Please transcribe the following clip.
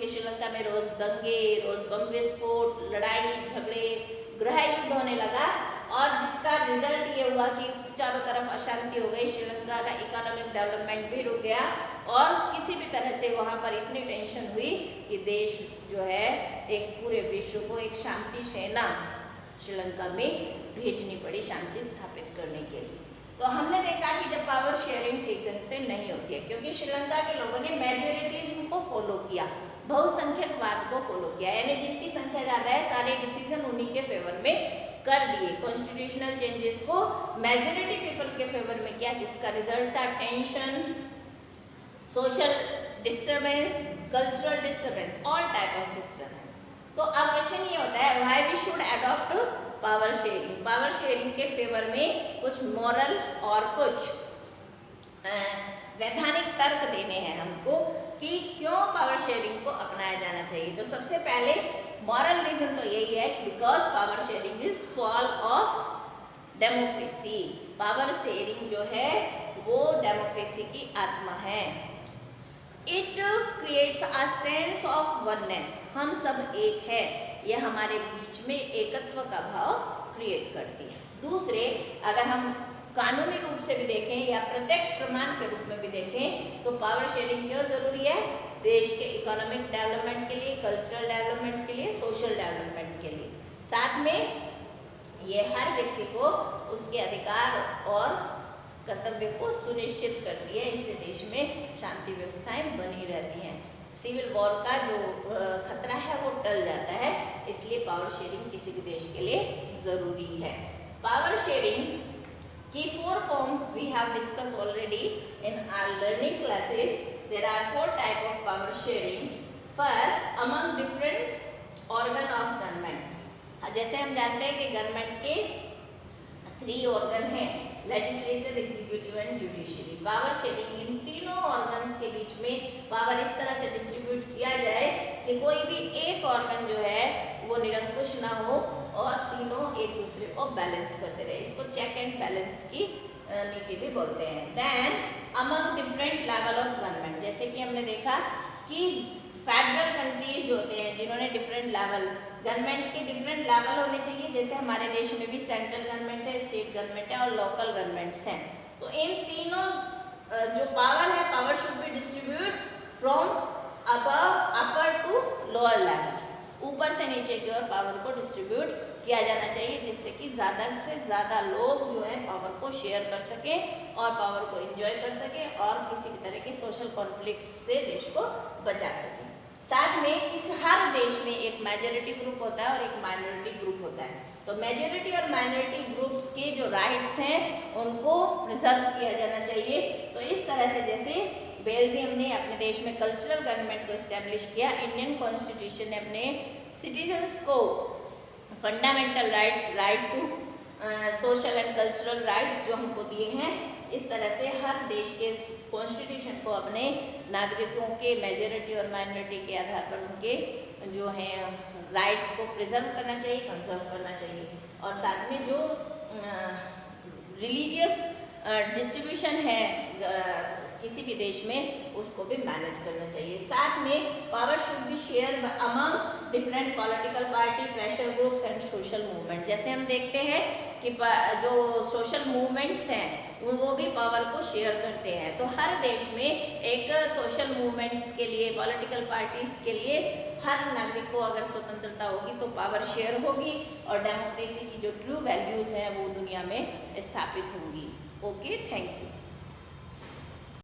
कि श्रीलंका में रोज दंगे, रोज बम विस्फोट, लड़ाई झगड़े, गृह युद्ध होने लगा और जिसका रिजल्ट ये हुआ कि चारों तरफ अशांति हो गई, श्रीलंका का इकोनॉमिक डेवलपमेंट भी रुक गया और किसी भी तरह से वहाँ पर इतनी टेंशन हुई कि देश जो है एक पूरे विश्व को एक शांति सेना श्रीलंका में भेजनी पड़ी शांति स्थापित करने के लिए। तो हमने देखा कि जब पावर शेयरिंग ठीक ढंग से नहीं होती है, क्योंकि श्रीलंका के लोगों ने मेजोरिटीज्म को फॉलो किया, बहुसंख्यकवाद को फॉलो किया, यानी जिनकी संख्या ज्यादा है सारे डिसीजन उन्हीं के फेवर में कर दिए, कॉन्स्टिट्यूशनल चेंजेस को मेजोरिटी पीपल के फेवर में किया, जिसका रिजल्ट था tension, social disturbance, cultural disturbance, all type of disturbance. तो अब क्वेश्चन ये होता है why we should adopt power sharing. Power sharing के फेवर में कुछ मॉरल और कुछ वैधानिक तर्क देने हैं हमको कि क्यों पावर शेयरिंग को अपनाया जाना चाहिए। तो सबसे पहले मॉरल रीजन तो यही है because power sharing is soul of democracy. Power sharing जो है वो डेमोक्रेसी की आत्मा है। It creates a sense of oneness, हम सब एक है, यह हमारे बीच में एकत्व का भाव क्रिएट करती है। दूसरे, अगर हम कानूनी रूप से भी देखें या प्रत्यक्ष प्रमाण के रूप में भी देखें तो पावर शेयरिंग क्यों जरूरी है? देश के इकोनॉमिक डेवलपमेंट के लिए, कल्चरल डेवलपमेंट के लिए, सोशल डेवलपमेंट के लिए। साथ में ये हर व्यक्ति को उसके अधिकार और कर्तव्य को सुनिश्चित करती है, इससे देश में शांति व्यवस्थाएं बनी रहती हैं, सिविल वॉर का जो खतरा है वो टल जाता है, इसलिए पावर शेयरिंग किसी भी देश के लिए जरूरी है। पावर शेयरिंग की 4 form we have discuss already in our learning classes. There are 4 type of power sharing. First, among different organ of government. जैसे हम जानते हैं कि गवर्नमेंट के 3 ऑर्गन हैं, legislature, executive and judiciary. Power sharing इन तीनों organs के बीच में पावर इस तरह से डिस्ट्रीब्यूट किया जाए कि कोई भी एक ऑर्गन जो है वो निरंकुश ना हो और तीनों एक दूसरे को बैलेंस करते रहे। इसको चेक एंड बैलेंस की नीति भी बोलते हैं। Then among different level of government, जैसे कि हमने देखा कि फेडरल कंट्रीज होते हैं जिन्होंने डिफरेंट लेवल, गवर्नमेंट के डिफरेंट लेवल होने चाहिए, जैसे हमारे देश में भी सेंट्रल गवर्नमेंट है, स्टेट गवर्नमेंट है और लोकल गवर्नमेंट्स हैं। तो इन तीनों जो पावर है, power should be distribute from upper two lower level, ऊपर से नीचे की ओर पावर को डिस्ट्रीब्यूट किया जाना चाहिए, जिससे कि ज़्यादा से ज़्यादा लोग जो है पावर को शेयर कर सके और पावर को एंजॉय कर सके और किसी भी तरह के सोशल कॉन्फ्लिक्ट से देश को बचा सके। साथ में किस हर देश में एक मेजॉरिटी ग्रुप होता है और एक माइनॉरिटी ग्रुप होता है। तो मेजॉरिटी और माइनॉरिटी ग्रुप्स के जो राइट्स हैं उनको प्रिजर्व किया जाना चाहिए। तो इस तरह से जैसे बेल्जियम ने अपने देश में कल्चरल गवर्नमेंट को इस्टेब्लिश किया, इंडियन कॉन्स्टिट्यूशन ने अपने सिटीजन्स को fundamental rights, right to social and cultural rights जो हमको दिए हैं, इस तरह से हर देश के कॉन्स्टिट्यूशन को अपने नागरिकों के मेजॉरिटी और माइनॉरिटी के आधार पर उनके जो हैं राइट्स को प्रिजर्व करना चाहिए, कंजर्व करना चाहिए। और साथ में जो रिलीजियस डिस्ट्रीब्यूशन है किसी भी देश में उसको भी मैनेज करना चाहिए। साथ में power should be share among different political party, pressure groups and social movement. जैसे हम देखते हैं कि जो सोशल मूवमेंट्स हैं वो भी पावर को शेयर करते हैं। तो हर देश में एक सोशल मूवमेंट्स के लिए, पॉलिटिकल पार्टीज के लिए हर नागरिक को अगर स्वतंत्रता होगी तो पावर शेयर होगी और डेमोक्रेसी की जो ट्रू वैल्यूज हैं वो दुनिया में स्थापित होंगी। Okay, thank you.